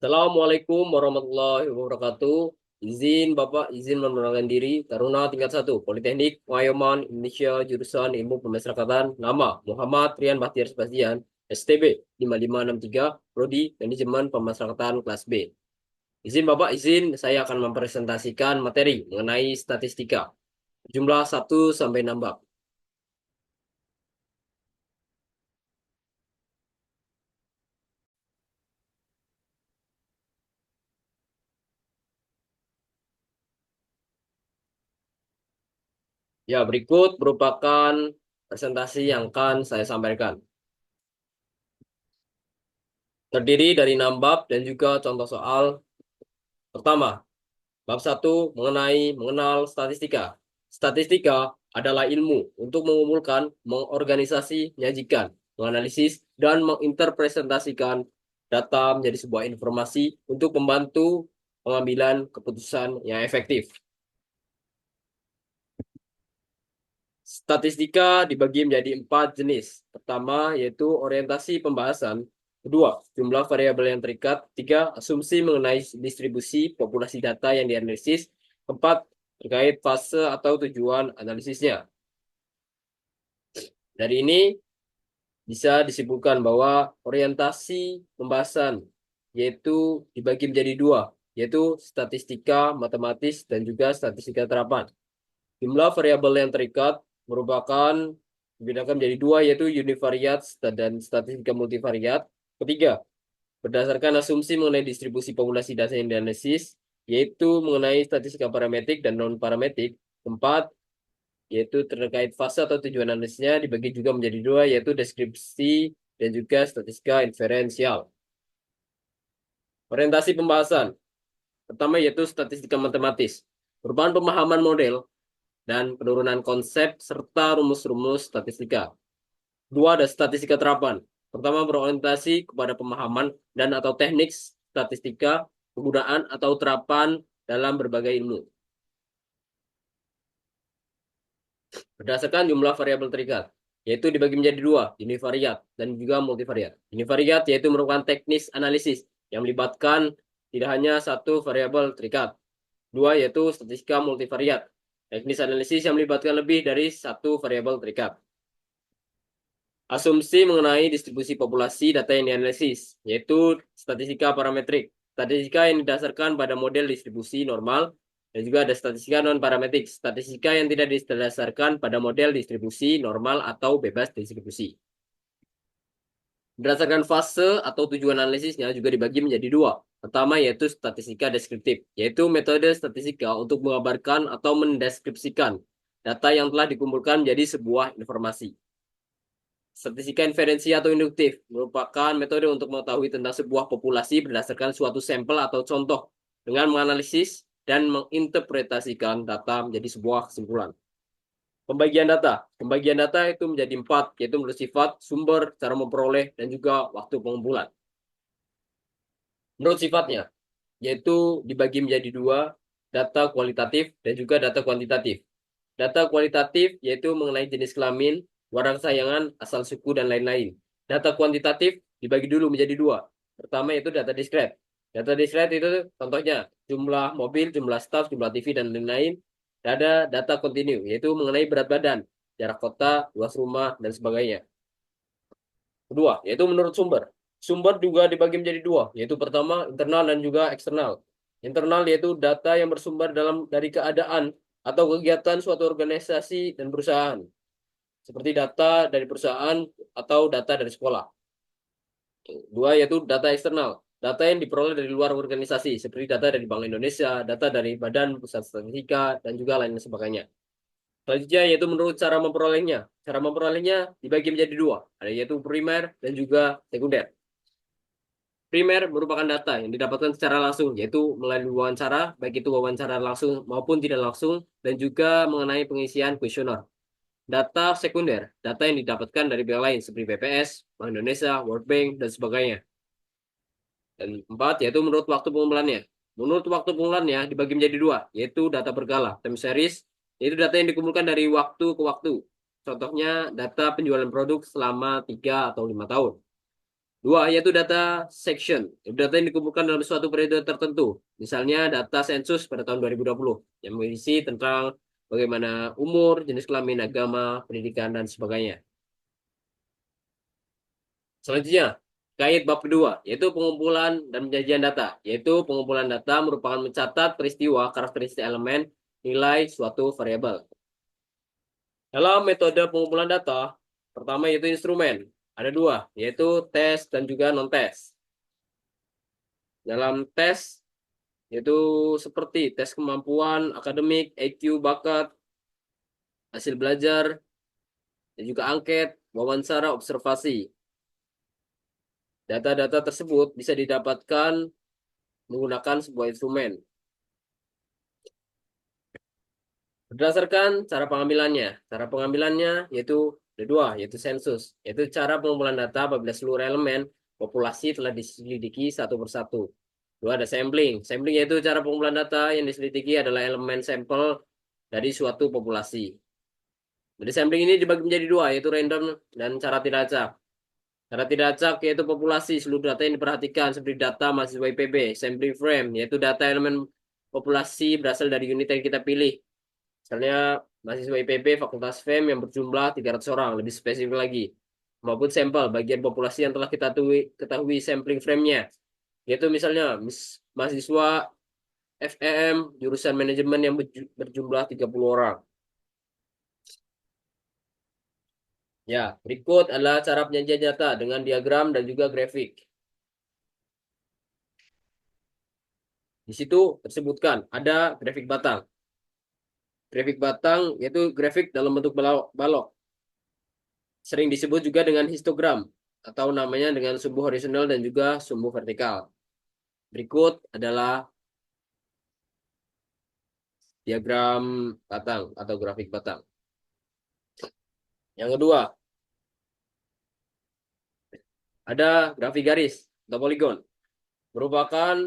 Assalamualaikum warahmatullahi wabarakatuh. Izin mengenalkan diri. Taruna tingkat 1, Politeknik Wayoman, Indonesia, jurusan Ilmu Pemasyarakatan. Nama Muhammad Rian Bahtiar Sebastian, STB 5563, Prodi Manajemen Pemasyarakatan kelas B. Izin saya akan mempresentasikan materi mengenai statistika. Jumlah 1 sampai 6 bab. Ya, berikut merupakan presentasi yang akan saya sampaikan. Terdiri dari 6 bab dan juga contoh soal. Pertama, bab 1 mengenal statistika. Statistika adalah ilmu untuk mengumpulkan, mengorganisasi, menyajikan, menganalisis, dan menginterpretasikan data menjadi sebuah informasi untuk membantu pengambilan keputusan yang efektif. Statistika dibagi menjadi 4 jenis. Pertama, yaitu orientasi pembahasan. Kedua, jumlah variabel yang terikat. Tiga, asumsi mengenai distribusi populasi data yang dianalisis. Keempat, terkait fase atau tujuan analisisnya. Dari ini bisa disimpulkan bahwa orientasi pembahasan yaitu dibagi menjadi dua, yaitu statistika matematis dan juga statistika terapan. Jumlah variabel yang terikat merupakan dibedakan menjadi dua, yaitu univariat dan statistika multivariat. Ketiga, berdasarkan asumsi mengenai distribusi populasi data yang dianalisis, yaitu mengenai statistika parametrik dan non-parametrik. Keempat, yaitu terkait fase atau tujuan analisisnya dibagi juga menjadi dua, yaitu deskripsi dan juga statistika inferensial. Orientasi pembahasan. Pertama yaitu statistika matematis. Merupakan pemahaman model dan penurunan konsep serta rumus-rumus statistika. Dua, ada statistika terapan. Pertama, berorientasi kepada pemahaman dan atau teknik statistika, penggunaan atau terapan dalam berbagai ilmu. Berdasarkan jumlah variabel terikat, yaitu dibagi menjadi dua, univariat dan juga multivariat. Univariat yaitu merupakan teknis analisis yang melibatkan tidak hanya satu variabel terikat. Dua, yaitu statistika multivariat, teknis analisis yang melibatkan lebih dari satu variabel terikat. Asumsi mengenai distribusi populasi data yang dianalisis, yaitu statistika parametrik. Statistika yang didasarkan pada model distribusi normal, dan juga ada statistika non-parametrik. Statistika yang tidak didasarkan pada model distribusi normal atau bebas distribusi. Berdasarkan fase atau tujuan analisisnya juga dibagi menjadi dua. Pertama yaitu statistika deskriptif, yaitu metode statistika untuk mengabarkan atau mendeskripsikan data yang telah dikumpulkan menjadi sebuah informasi. Statistika inferensi atau induktif merupakan metode untuk mengetahui tentang sebuah populasi berdasarkan suatu sampel atau contoh dengan menganalisis dan menginterpretasikan data menjadi sebuah kesimpulan. Pembagian data. Pembagian data itu menjadi 4, yaitu menurut sifat, sumber, cara memperoleh, dan juga waktu pengumpulan. Menurut sifatnya, yaitu dibagi menjadi dua, data kualitatif dan juga data kuantitatif. Data kualitatif yaitu mengenai jenis kelamin, warna kesayangan, asal suku, dan lain-lain. Data kuantitatif dibagi dulu menjadi dua. Pertama yaitu data diskret. Data diskret itu contohnya jumlah mobil, jumlah staf, jumlah TV, dan lain-lain. Ada data kontinu yaitu mengenai berat badan, jarak kota, luas rumah, dan sebagainya. Kedua, yaitu menurut sumber. Sumber juga dibagi menjadi dua, yaitu pertama internal dan juga eksternal. Internal yaitu data yang bersumber dari keadaan atau kegiatan suatu organisasi dan perusahaan, seperti data dari perusahaan atau data dari sekolah. Dua, yaitu data eksternal, data yang diperoleh dari luar organisasi, seperti data dari Bank Indonesia, data dari Badan Pusat Statistika, dan juga lain sebagainya. Selanjutnya yaitu menurut cara memperolehnya. Cara memperolehnya dibagi menjadi dua, ada yaitu primer dan juga sekunder. Primer merupakan data yang didapatkan secara langsung, yaitu melalui wawancara, baik itu wawancara langsung maupun tidak langsung, dan juga mengenai pengisian kuesioner. Data sekunder, data yang didapatkan dari pihak lain, seperti BPS, Bank Indonesia, World Bank, dan sebagainya. Dan empat, yaitu menurut waktu pengumpulannya. Menurut waktu pengumpulannya dibagi menjadi dua, yaitu data berkala, time series, yaitu data yang dikumpulkan dari waktu ke waktu. Contohnya, data penjualan produk selama 3 atau 5 tahun. Dua, yaitu data section. Data yang dikumpulkan dalam suatu periode tertentu. Misalnya data sensus pada tahun 2020 yang berisi tentang bagaimana umur, jenis kelamin, agama, pendidikan, dan sebagainya. Selanjutnya, kait bab kedua, yaitu pengumpulan dan penyajian data. Yaitu pengumpulan data merupakan mencatat peristiwa, karakteristik elemen, nilai suatu variabel. Dalam metode pengumpulan data, pertama yaitu instrumen. Ada dua, yaitu tes dan juga non-tes. Dalam tes, yaitu seperti tes kemampuan akademik, IQ, bakat, hasil belajar, dan juga angket, wawancara, observasi. Data-data tersebut bisa didapatkan menggunakan sebuah instrumen. Berdasarkan cara pengambilannya. Cara pengambilannya yaitu ada dua, yaitu sensus, yaitu cara pengumpulan data apabila seluruh elemen populasi telah diselidiki satu persatu. Dua, ada sampling. Sampling yaitu cara pengumpulan data yang diselidiki adalah elemen sampel dari suatu populasi. Jadi sampling ini dibagi menjadi dua, yaitu random dan cara tidak acak. Cara tidak acak yaitu populasi seluruh data yang diperhatikan seperti data mahasiswa IPB. Sampling frame yaitu data elemen populasi berasal dari unit yang kita pilih. Misalnya mahasiswa IPB Fakultas FEM yang berjumlah 300 orang, lebih spesifik lagi. Maupun sampel, bagian populasi yang telah kita ketahui sampling frame-nya. Yaitu misalnya mahasiswa FEM jurusan manajemen yang berjumlah 30 orang. Ya, berikut adalah cara penyajian data dengan diagram dan juga grafik. Di situ tersebutkan ada grafik batang. Grafik batang yaitu grafik dalam bentuk balok. Sering disebut juga dengan histogram atau namanya dengan sumbu horizontal dan juga sumbu vertikal. Berikut adalah diagram batang atau grafik batang. Yang kedua, ada grafik garis atau poligon. Merupakan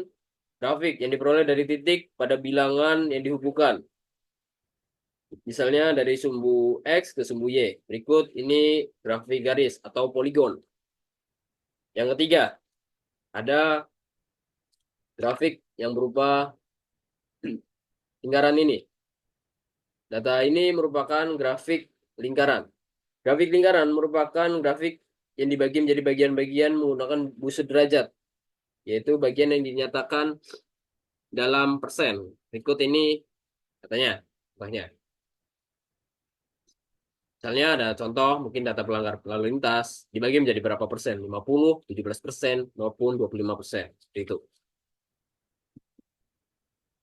grafik yang diperoleh dari titik pada bilangan yang dihubungkan. Misalnya dari sumbu X ke sumbu Y. Berikut ini grafik garis atau poligon. Yang ketiga, ada grafik yang berupa lingkaran ini. Data ini merupakan grafik lingkaran. Grafik lingkaran merupakan grafik yang dibagi menjadi bagian-bagian menggunakan busur derajat, yaitu bagian yang dinyatakan dalam persen. Berikut ini katanya, contohnya. Misalnya ada contoh, mungkin data pelanggar lalu lintas dibagi menjadi berapa persen? 50, 17%, maupun 25%. Seperti itu.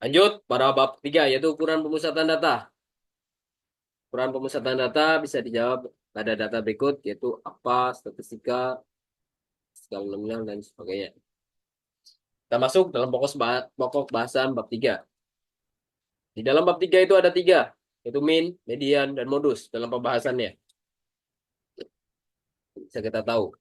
Lanjut pada bab 3, yaitu ukuran pemusatan data. Ukuran pemusatan data bisa dijawab pada data berikut, yaitu apa, statistika, skala nominal, dan sebagainya. Kita masuk dalam pokok bahasan bab 3. Di dalam bab 3 itu ada 3, yaitu mean, median, dan modus dalam pembahasannya. Bisa kita tahu.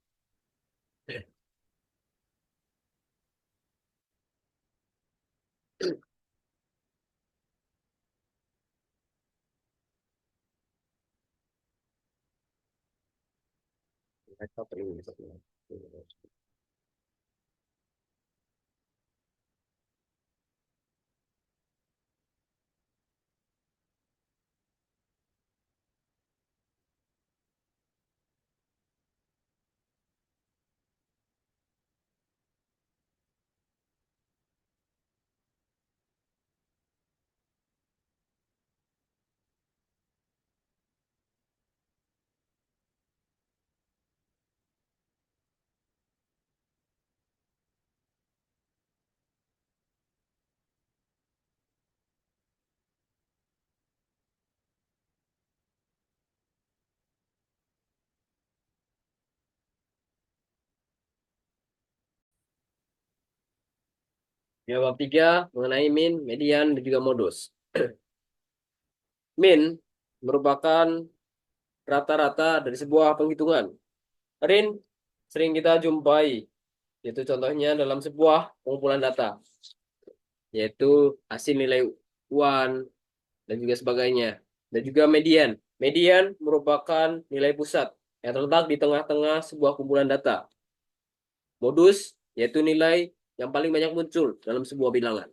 Ya, bab 3 mengenai mean, median, dan juga modus. Mean merupakan rata-rata dari sebuah penghitungan. Rin sering kita jumpai, yaitu contohnya dalam sebuah pengumpulan data, yaitu hasil nilai UAN dan juga sebagainya. Dan juga median. Median merupakan nilai pusat yang terletak di tengah-tengah sebuah kumpulan data. Modus yaitu nilai yang paling banyak muncul dalam sebuah bilangan.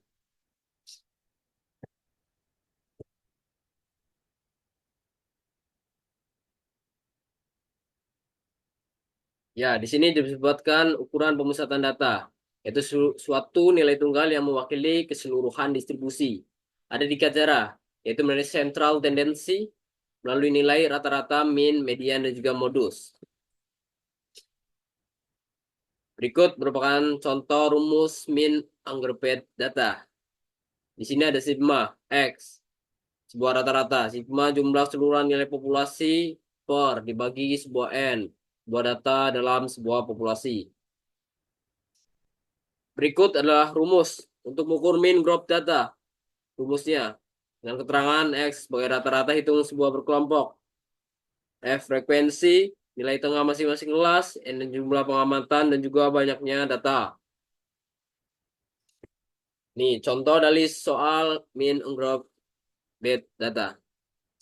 Ya, di sini disebutkan ukuran pemusatan data, yaitu suatu nilai tunggal yang mewakili keseluruhan distribusi. Ada tiga cara, yaitu melalui central tendency, melalui nilai rata-rata, min, median, dan juga modus. Berikut merupakan contoh rumus min aggregate data. Di sini ada sigma X, sebuah rata-rata. Sigma jumlah keseluruhan nilai populasi per dibagi sebuah N, sebuah data dalam sebuah populasi. Berikut adalah rumus untuk mengukur min growth data. Rumusnya dengan keterangan X sebagai rata-rata hitung sebuah berkelompok. F frekuensi, nilai tengah masing-masing kelas, N jumlah pengamatan, dan juga banyaknya data. Nih, contoh dari soal min growth data.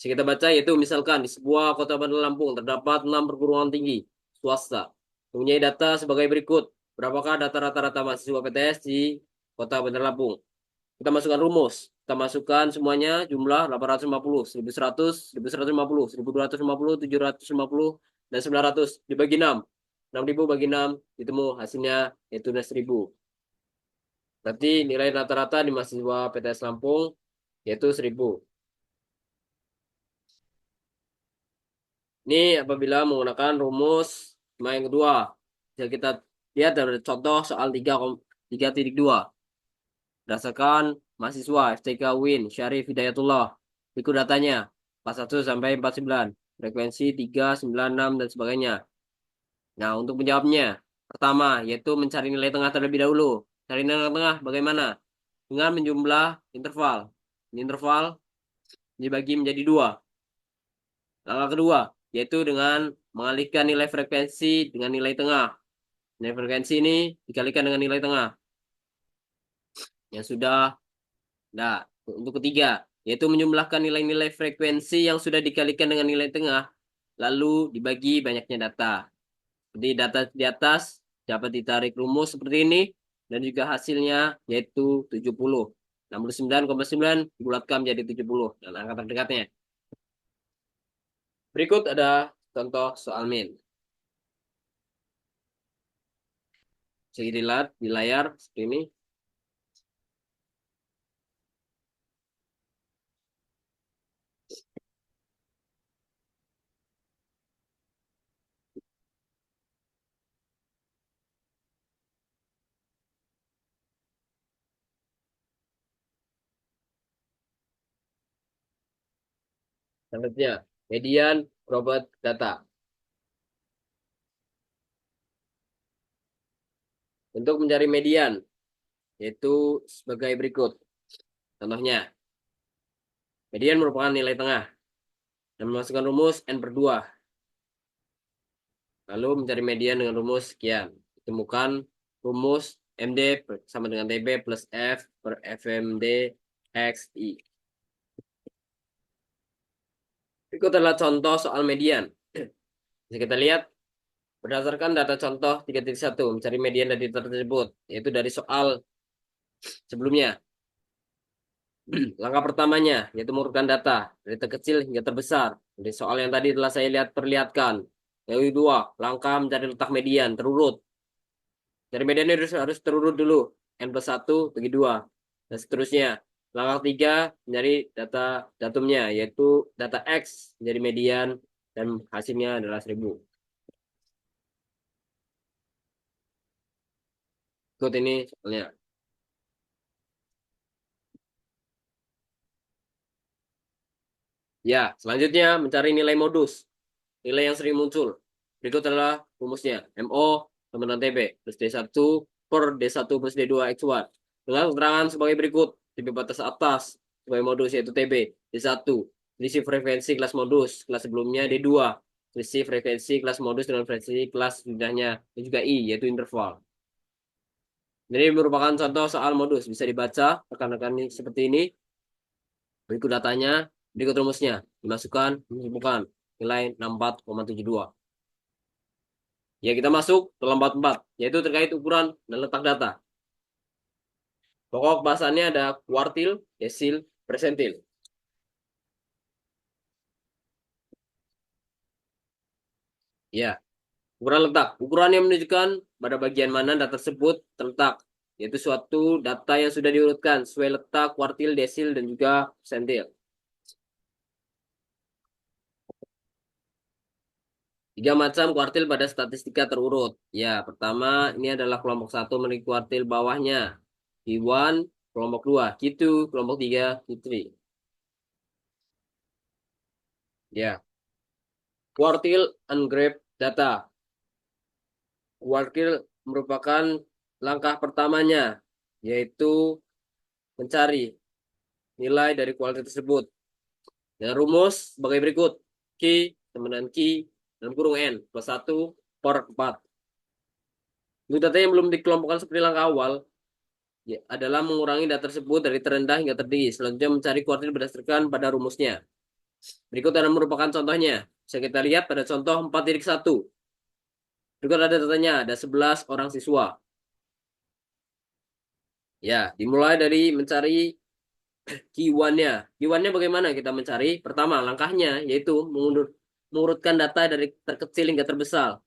Jadi kita baca yaitu misalkan di sebuah kota Bandar Lampung terdapat 6 perguruan tinggi swasta. Mempunyai data sebagai berikut. Berapakah data rata-rata mahasiswa PTS di kota Bandar Lampung? Kita masukkan rumus. Kita masukkan semuanya jumlah 850, 1100, 1150, 1250, 750, dan 900 dibagi 6. 6.000 bagi 6 ditemu hasilnya yaitu 11.000. Berarti nilai rata-rata di mahasiswa PTS Lampung yaitu 1.000. Ini apabila menggunakan rumus yang kedua. Jadi kita lihat dari contoh soal 3.2. Berdasarkan mahasiswa FTK Win Syarif Hidayatullah. Ikut datanya. 41 sampai 49. Frekuensi 3, 9, 6, dan sebagainya. Nah, untuk menjawabnya. Pertama, yaitu mencari nilai tengah terlebih dahulu. Cari nilai tengah bagaimana? Dengan menjumlah interval. Interval dibagi menjadi 2. Langkah kedua, yaitu dengan mengalihkan nilai frekuensi dengan nilai tengah. Nilai frekuensi ini dikalikan dengan nilai tengah. Yang sudah, nah, untuk ketiga, yaitu menjumlahkan nilai-nilai frekuensi yang sudah dikalikan dengan nilai tengah, lalu dibagi banyaknya data. Jadi data di atas dapat ditarik rumus seperti ini, dan juga hasilnya yaitu 70. 69,9 dibulatkan menjadi 70, dan angka terdekatnya. Berikut ada contoh soal min. Bisa dilihat di layar seperti ini. Selanjutnya, median robot data. Untuk mencari median, yaitu sebagai berikut. Contohnya, median merupakan nilai tengah. Dan memasukkan rumus N per 2. Lalu mencari median dengan rumus sekian. Ditemukan rumus MD sama dengan TB plus F per FMD X I. Berikut adalah contoh soal median. Bisa kita lihat berdasarkan data contoh 3.1 mencari median dari data tersebut, yaitu dari soal sebelumnya. Langkah pertamanya yaitu mengurutkan data dari terkecil hingga terbesar. Dari soal yang tadi telah saya perlihatkan. Yang kedua, langkah mencari letak median terurut. Dari median harus terurut dulu. N plus 1 bagi 2. Dan seterusnya. Langkah 3, mencari data datumnya, yaitu data X menjadi median dan hasilnya adalah 1.000. Ikut ini soalnya. Ya, selanjutnya mencari nilai modus. Nilai yang sering muncul. Berikut adalah rumusnya. MO sama dengan TB plus D1 per D1 plus D2 X1. Dengan keterangan sebagai berikut. TB batas atas sebagai modus yaitu TB. D1. Selisih frekuensi kelas modus. Kelas sebelumnya D2. Selisih frekuensi kelas modus dengan frekuensi kelas sudahnya. Dan juga I yaitu interval. Jadi merupakan contoh soal modus. Bisa dibaca rekan-rekan seperti ini. Berikut datanya. Berikut rumusnya. Dimasukkan. Menunjukkan nilai 64,72. Ya, kita masuk ke lembar 4, yaitu terkait ukuran dan letak data. Pokok bahasannya ada kuartil, desil, persentil. Ya, ukuran letak. Ukuran yang menunjukkan pada bagian mana data tersebut terletak, yaitu suatu data yang sudah diurutkan sesuai letak, kuartil, desil, dan juga persentil. Tiga macam kuartil pada statistika terurut. Ya, pertama ini adalah kelompok 1 memiliki kuartil bawahnya. Q1, kelompok 2, Q2, kelompok 3, Q3. Ya, kuartil ungroup data. Kuartil merupakan langkah pertamanya, yaitu mencari nilai dari kuartil tersebut. Dengan rumus sebagai berikut. Q sama dengan Q dalam kurung N plus 1 per 4. Untuk data yang belum dikelompokkan seperti langkah awal, ya, adalah mengurangi data tersebut dari terendah hingga tertinggi. Selanjutnya mencari kuartil berdasarkan pada rumusnya. Berikut adalah merupakan contohnya. Bisa kita lihat pada contoh 4.1. Berikut ada datanya, ada 11 orang siswa. Ya, dimulai dari mencari Q1-nya. Q1-nya bagaimana kita mencari? Pertama, langkahnya yaitu mengurutkan data dari terkecil hingga terbesar.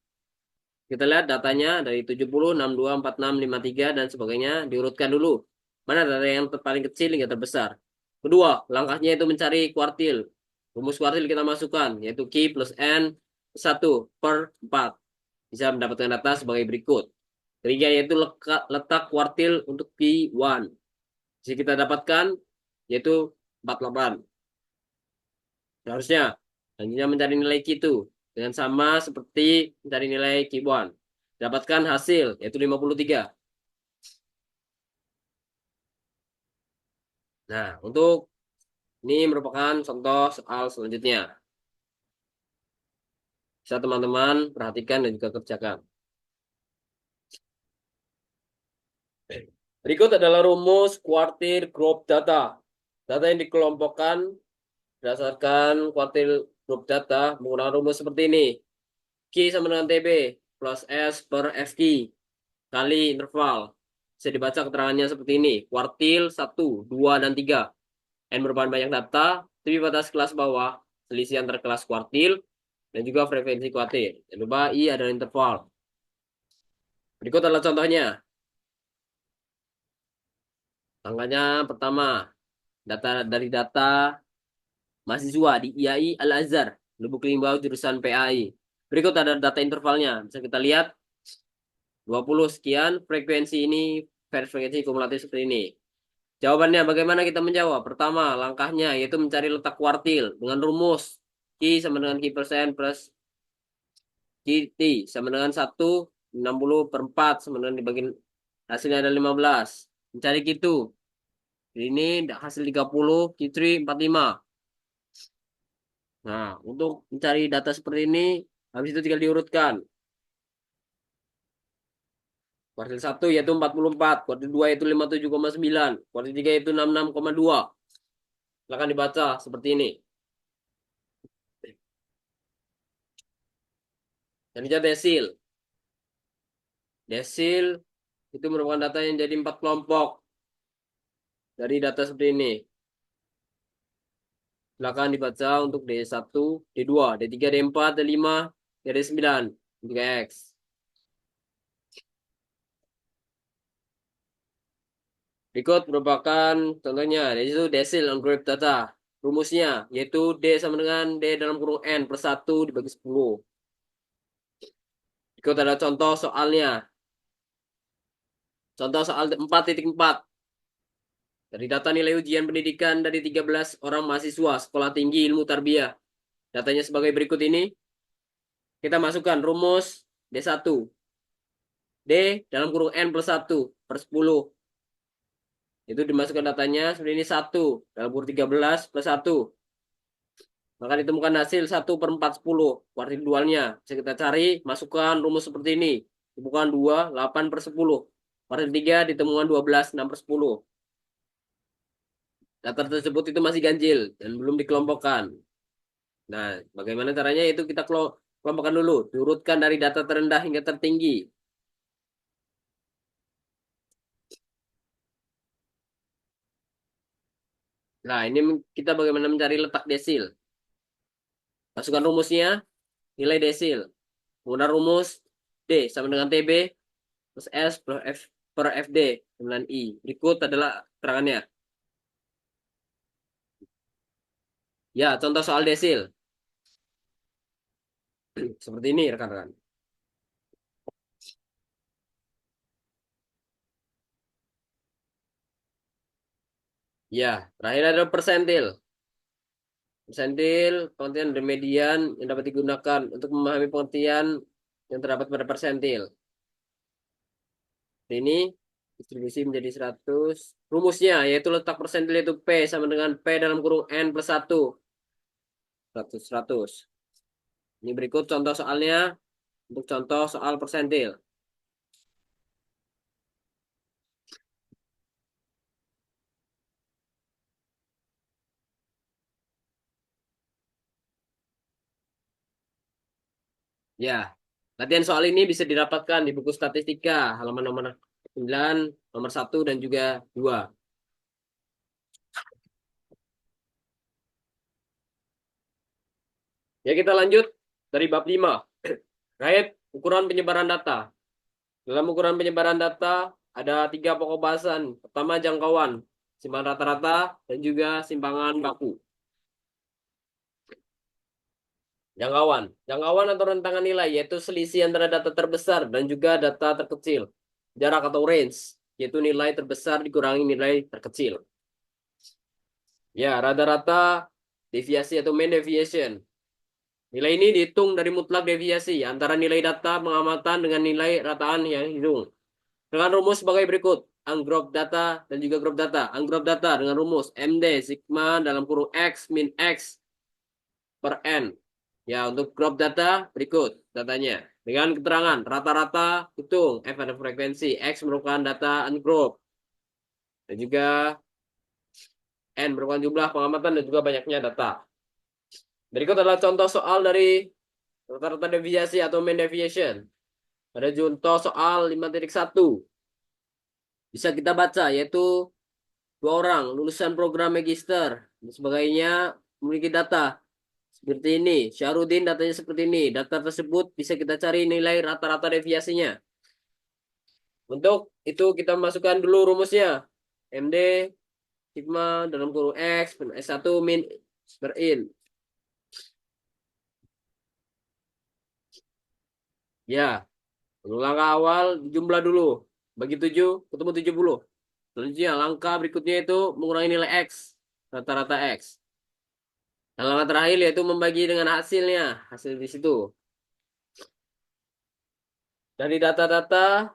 Kita lihat datanya dari 70, 62, 46, 53, dan sebagainya. Diurutkan dulu. Mana data yang paling kecil hingga terbesar. Kedua, langkahnya itu mencari kuartil. Rumus kuartil kita masukkan, yaitu Q plus N 1 per 4. Bisa mendapatkan data sebagai berikut. Ketiga, yaitu letak kuartil untuk Q1. Bisa kita dapatkan, yaitu 48. Seharusnya, selanjutnya mencari nilai Q2 dengan sama seperti mencari nilai Q1. Dapatkan hasil, yaitu 53. Nah, untuk ini merupakan contoh soal selanjutnya. Bisa teman-teman perhatikan dan juga kerjakan. Berikut adalah rumus kuartil group data. Data yang dikelompokkan berdasarkan kuartil group data menggunakan rumus seperti ini. Q sama dengan TB plus S per FQ kali interval. Bisa dibaca keterangannya seperti ini. Kuartil 1, 2, dan 3. N merupakan banyak data, tapi batas kelas bawah, selisih antar kelas kuartil, dan juga frekuensi kuartil. Jangan lupa I adalah interval. Berikut adalah contohnya. Angkanya pertama, data dari data mahasiswa di IAI Al-Azhar, Lubuk Linggau jurusan PAI. Berikut ada data intervalnya. Bisa kita lihat 20 sekian frekuensi ini frekuensi kumulatif seperti ini. Jawabannya bagaimana kita menjawab? Pertama, langkahnya yaitu mencari letak kuartil dengan rumus Q sama dengan Q persen plus Q T sama dengan 60 per 4 sama dengan dibagi hasilnya ada 15. Mencari Q2. Ini hasil 30, Q3 45. Nah, untuk mencari data seperti ini, habis itu tinggal diurutkan. Kuartil 1 yaitu 44, kuartil 2 yaitu 57,9, kuartil 3 yaitu 66,2. Silakan dibaca seperti ini. Dan juga desil. Desil itu merupakan data yang jadi 4 kelompok dari data seperti ini. Silakan dibaca untuk D1, D2, D3, D4, D5, D9, D3X. Berikut merupakan contohnya, yaitu desil ungroup data. Rumusnya yaitu D sama dengan D dalam kurung N per 1 dibagi 10. Berikut adalah contoh soalnya. Contoh soal 4.4. Dari data nilai ujian pendidikan dari 13 orang mahasiswa Sekolah Tinggi Ilmu Tarbiyah. Datanya sebagai berikut ini. Kita masukkan rumus D1. D dalam kurung N plus 1 per 10. Itu dimasukkan datanya seperti ini 1 dalam kurung 13 plus 1. Maka ditemukan hasil 1 per 4, 10. Kuartil dualnya. Bisa kita cari, masukkan rumus seperti ini. Ditemukan 2, 8 per 10. Kuartil 3 ditemukan 12, 6 per 10. Data tersebut itu masih ganjil dan belum dikelompokkan. Nah, bagaimana caranya itu kita kelompokkan dulu. Diurutkan dari data terendah hingga tertinggi. Nah, ini kita bagaimana mencari letak desil. Masukkan rumusnya, nilai desil. Menggunakan rumus D sama dengan TB plus S per FD dengan I. Berikut adalah keterangannya. Ya, contoh soal desil. Seperti ini, rekan-rekan. Ya, terakhir adalah persentil. Persentil, pengertian dari median yang dapat digunakan untuk memahami pengertian yang terdapat pada persentil. Ini distribusi menjadi 100. Rumusnya yaitu letak persentil yaitu P sama dengan P dalam kurung N plus 1. 100, 100. Ini berikut contoh soalnya untuk contoh soal persentil. Ya, latihan soal ini bisa didapatkan di buku statistika halaman nomor 9, nomor 1, dan juga 2. Ya, kita lanjut dari bab 5. Terkait ukuran penyebaran data. Dalam ukuran penyebaran data ada 3 pokok bahasan. Pertama, jangkauan, simpangan rata-rata, dan juga simpangan baku. Jangkauan. Jangkauan atau rentangan nilai yaitu selisih antara data terbesar dan juga data terkecil. Jarak atau range yaitu nilai terbesar dikurangi nilai terkecil. Ya, rata-rata deviasi atau mean deviation. Nilai ini dihitung dari mutlak deviasi antara nilai data pengamatan dengan nilai rataan yang dihitung. Dengan rumus sebagai berikut. Ungroup data dan juga group data. Ungroup data dengan rumus MD sigma dalam kurung X min X per N. Ya, untuk group data berikut datanya. Dengan keterangan rata-rata hitung F ada frekuensi, X merupakan data ungroup. Dan juga N merupakan jumlah pengamatan dan juga banyaknya data. Berikut adalah contoh soal dari rata-rata deviasi atau mean deviation. Ada contoh soal 5.1. Bisa kita baca yaitu 2 orang lulusan program magister dan sebagainya memiliki data seperti ini. Syarudin datanya seperti ini. Data tersebut bisa kita cari nilai rata-rata deviasinya. Untuk itu kita masukkan dulu rumusnya. MD sigma dalam kurung X per S1 min per in. Ya, untuk langkah awal jumlah dulu. Bagi 7 ketemu 70. Selanjutnya langkah berikutnya itu mengurangi nilai X. Rata-rata X. Dan langkah terakhir yaitu membagi dengan hasilnya. Hasil di situ. Dari data-data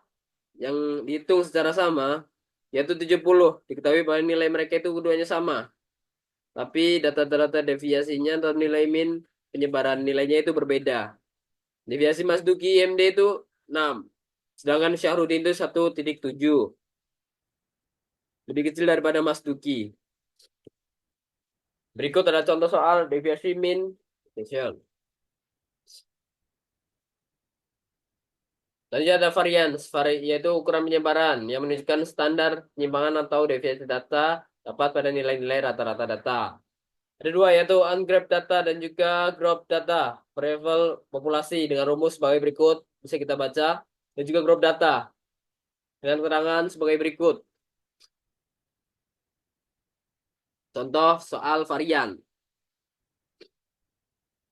yang dihitung secara sama, yaitu 70. Diketahui bahwa nilai mereka itu keduanya sama. Tapi data-data deviasinya atau nilai min penyebaran nilainya itu berbeda. Deviasi Mas Duki IMD itu 6. Sedangkan Syahrudin itu 1,7. Lebih kecil daripada Mas Duki. Berikut adalah contoh soal deviasi min. Tadi ada varians, yaitu ukuran penyebaran yang menunjukkan standar penyimpangan atau deviasi data dapat pada nilai-nilai rata-rata data. Ada 2 yaitu ungrouped data dan juga grouped data per level populasi dengan rumus sebagai berikut bisa kita baca dan juga grouped data dengan keterangan sebagai berikut. Contoh soal varian.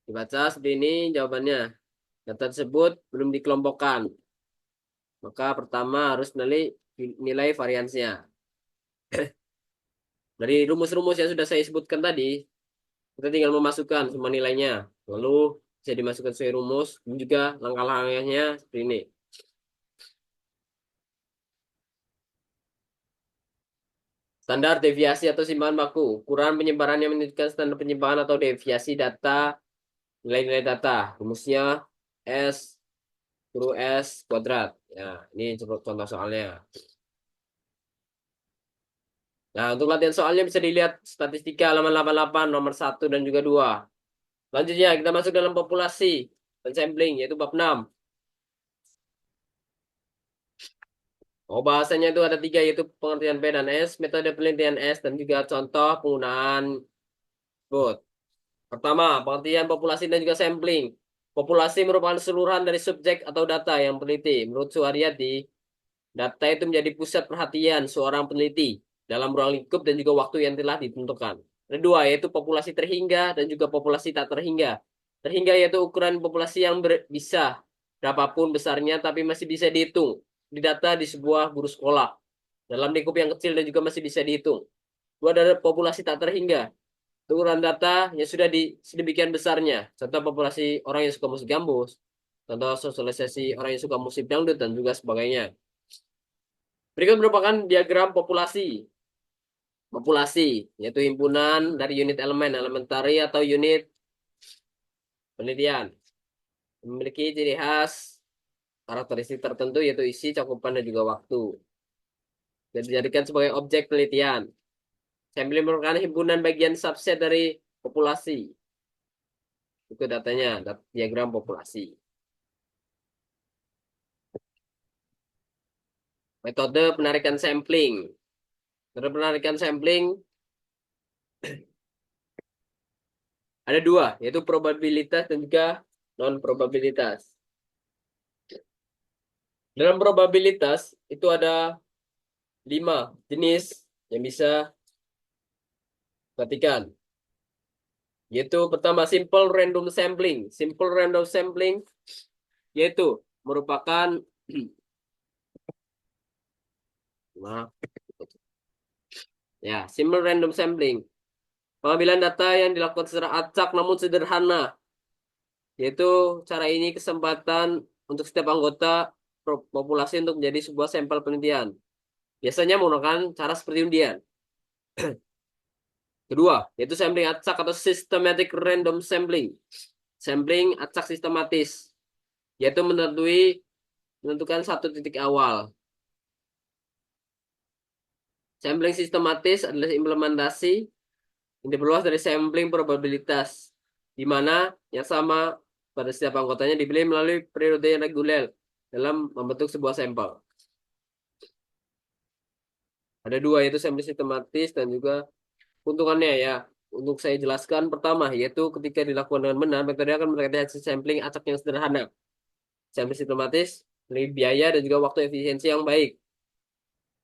Dibaca seperti ini jawabannya. Data tersebut belum dikelompokkan. Maka pertama harus nilai variansnya. Dari rumus-rumus yang sudah saya sebutkan tadi, kita tinggal memasukkan semua nilainya. Lalu bisa dimasukkan sesuai rumus dan juga langkah-langkahnya seperti ini. Standar deviasi atau simpangan baku. Ukuran penyebaran yang menunjukkan standar penyebaran atau deviasi data, nilai-nilai data. Rumusnya S guru S kuadrat. Ya, ini contoh soalnya. Nah, untuk latihan soalnya bisa dilihat statistika halaman 88, nomor 1 dan juga 2. Selanjutnya, kita masuk dalam populasi. dan sampling, yaitu bab 6. Oh, bahasanya itu ada 3, yaitu pengertian P dan S, metode penelitian S, dan juga contoh penggunaan BOT. Pertama, pengertian populasi dan juga sampling. Populasi merupakan keseluruhan dari subjek atau data yang peneliti. Menurut Suharyadi, data itu menjadi pusat perhatian seorang peneliti dalam ruang lingkup dan juga waktu yang telah ditentukan. Kedua, yaitu populasi terhingga dan juga populasi tak terhingga. Terhingga yaitu ukuran populasi yang bisa berapapun besarnya tapi masih bisa dihitung. Didata di sebuah guru sekolah. Dalam lingkup yang kecil dan juga masih bisa dihitung. Dua adalah populasi tak terhingga. Ukuran data yang sudah sedemikian besarnya. Contoh populasi orang yang suka musik gambus. Contoh sosialisasi orang yang suka musik dangdut dan juga sebagainya. Berikut merupakan diagram populasi. Populasi, yaitu himpunan dari unit elemen, elementary atau unit penelitian. Memiliki ciri khas karakteristik tertentu yaitu isi, cakupan, dan juga waktu. Dan dijadikan sebagai objek penelitian. Sampling merupakan himpunan bagian subset dari populasi. Itu datanya, diagram populasi. Metode penarikan sampling. Metode penarikan sampling ada 2, yaitu probabilitas dan juga non-probabilitas. Dalam probabilitas itu ada 5 jenis yang bisa perhatikan. Yaitu pertama simple random sampling. Simple random sampling yaitu merupakan maaf, ya, simple random sampling. Pengambilan data yang dilakukan secara acak namun sederhana. Yaitu cara ini kesempatan untuk setiap anggota populasi untuk menjadi sebuah sampel penelitian. Biasanya menggunakan cara seperti undian. Kedua, yaitu sampling acak atau systematic random sampling. Sampling acak sistematis, yaitu menentukan satu titik awal. Sampling sistematis adalah implementasi yang diperluas dari sampling probabilitas, di mana yang sama pada setiap anggotanya dipilih melalui periode yang reguler dalam membentuk sebuah sampel. Ada 2, yaitu sampling sistematis dan juga keuntungannya ya. Untuk saya jelaskan pertama, yaitu ketika dilakukan dengan benar, metode akan mendekati hasil sampling acak yang sederhana. Sampling sistematis lebih biaya dan juga waktu efisiensi yang baik.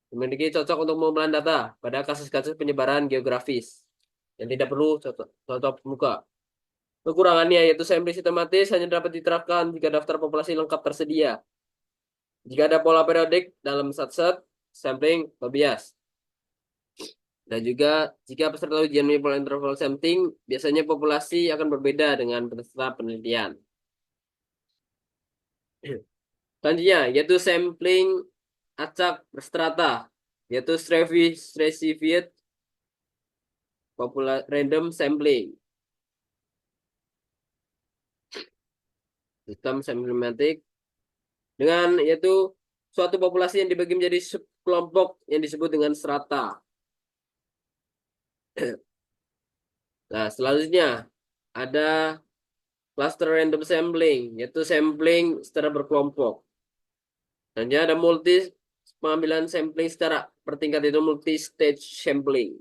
Memiliki cocok untuk pengumpulan data pada kasus-kasus penyebaran geografis yang tidak perlu contoh muka. Kekurangannya yaitu sampling sistematis hanya dapat diterapkan jika daftar populasi lengkap tersedia. Jika ada pola periodik dalam set sampling bias. Dan juga jika peserta ujian menimbulkan interval sampling, biasanya populasi akan berbeda dengan peserta penelitian. Selanjutnya, yaitu sampling acak berstrata, yaitu stratified random sampling. Sistem sampling dengan yaitu suatu populasi yang dibagi menjadi subkelompok yang disebut dengan strata. Nah, selanjutnya ada cluster random sampling, yaitu sampling secara berkelompok. Dan ada multi pengambilan sampling secara bertingkat, itu multi stage sampling.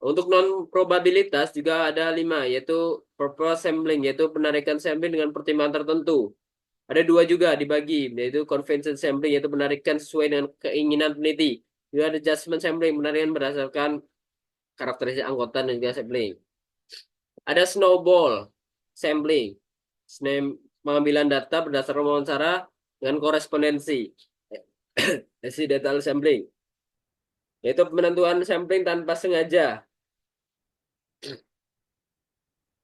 Untuk non probabilitas juga ada 5, yaitu purpose sampling, yaitu penarikan sampling dengan pertimbangan tertentu. Ada 2 juga dibagi, yaitu convention sampling, yaitu penarikan sesuai dengan keinginan peneliti. Juga ada adjustment sampling, penarikan berdasarkan karakteristik anggota dan juga sampling. Ada snowball sampling, pengambilan data berdasarkan wawancara dengan korespondensi. Detail sampling, yaitu penentuan sampling tanpa sengaja.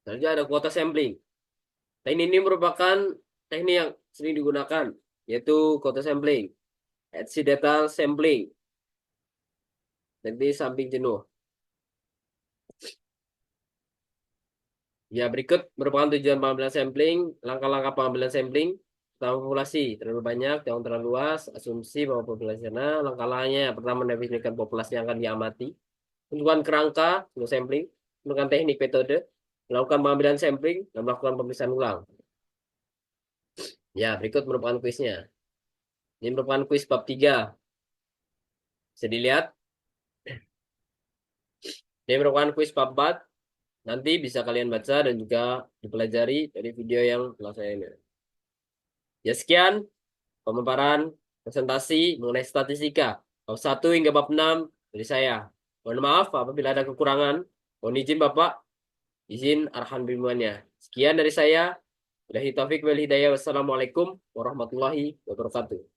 Selanjutnya ada kuota sampling. Teknik ini merupakan teknik yang sering digunakan, yaitu kuota sampling, accidental sampling, teknik samping jenuh. Ya, berikut merupakan tujuan pengambilan sampling, langkah-langkah pengambilan sampling. Pertama, populasi terlalu banyak, jangan terlalu luas, asumsi bahwa populasi sana. Langkah-langkahnya pertama, mendefinisikan populasi yang akan diamati, tentukan kerangka untuk sampling, tentukan teknik metode, melakukan pengambilan sampling, dan melakukan pemeriksaan ulang. Ya, berikut merupakan kuisnya. Ini merupakan kuis bab 3. Bisa dilihat. Ini merupakan kuis bab 4. Nanti bisa kalian baca dan juga dipelajari dari video yang telah saya ini. Ya, sekian pemaparan presentasi mengenai statistika bab 1 hingga bab 6 dari saya. Mohon maaf apabila ada kekurangan. Mohon izin Bapak, izin arahan bimbingannya. Sekian dari saya. Billahi taufiq wal hidayah. Wassalamualaikum warahmatullahi wabarakatuh.